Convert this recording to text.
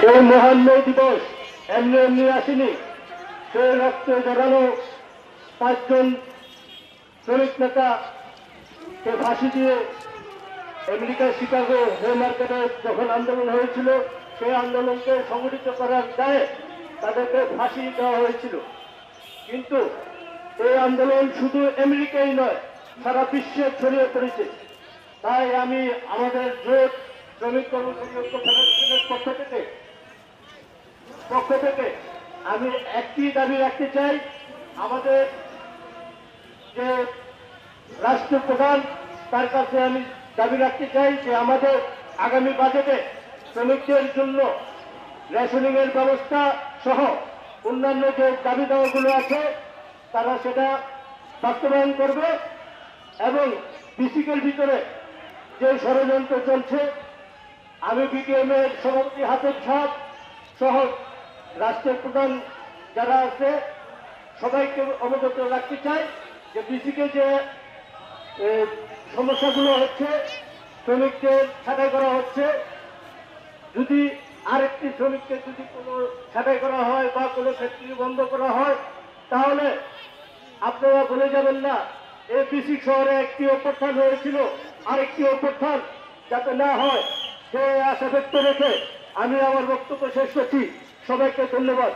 এই মহান মে দিবস এমনি এমনি আসেনি। সেই রক্তে জড়ানো 5 জন শ্রমিক নেতাকে ফাঁসি দিয়ে আমেরিকার শিকাগো হোম মার্কেটে যখন আন্দোলন হয়েছিল, সেই আন্দোলনকে সংগঠিত করার দায়ে তাদেরকে ফাঁসি দেওয়া হয়েছিল। কিন্তু এই আন্দোলন শুধু আমেরিকাই নয়, সারা বিশ্বে ছড়িয়ে পড়েছে। তাই আমি আমাদের জোট শ্রমিক কর্মচারী ঐক্য ফেডারেশনের পক্ষ থেকে আমি একটি দাবি রাখতে চাই। আমাদের যে রাষ্ট্রপ্রধান, তার কাছে আমি দাবি রাখতে চাই যে আমাদের আগামী বাজেটে শ্রমিকদের জন্য রেশনিং এর ব্যবস্থা সহ অন্যান্য যে দাবি দাওয়াগুলো আছে তারা সেটা বাস্তবায়ন করবে এবং বিসিকের ভিতরে যে ষড়যন্ত্র চলছে, আমি বিকেএম এর সভাপতি হাতের ছাপ সহ রাষ্ট্রের প্রধান যারা আছে সবাইকে অবগত রাখতে চাই যে বিসিকে যে সমস্যাগুলো হচ্ছে, শ্রমিকদের ছাঁটাই করা হচ্ছে, যদি আরেকটি শ্রমিককে যদি কোনো ছাঁটাই করা হয় বা কোনো ফ্যাক্টরি বন্ধ করা হয়, তাহলে আপনারা বলে যাবেন না এই বিসি শহরে একটি অভ্যুত্থান হয়েছিল, আরেকটি অভ্যুত্থান যাতে না হয় সে আশা ব্যক্ত রেখে আমি আমার বক্তব্য শেষ করছি। সবাইকে ধন্যবাদ।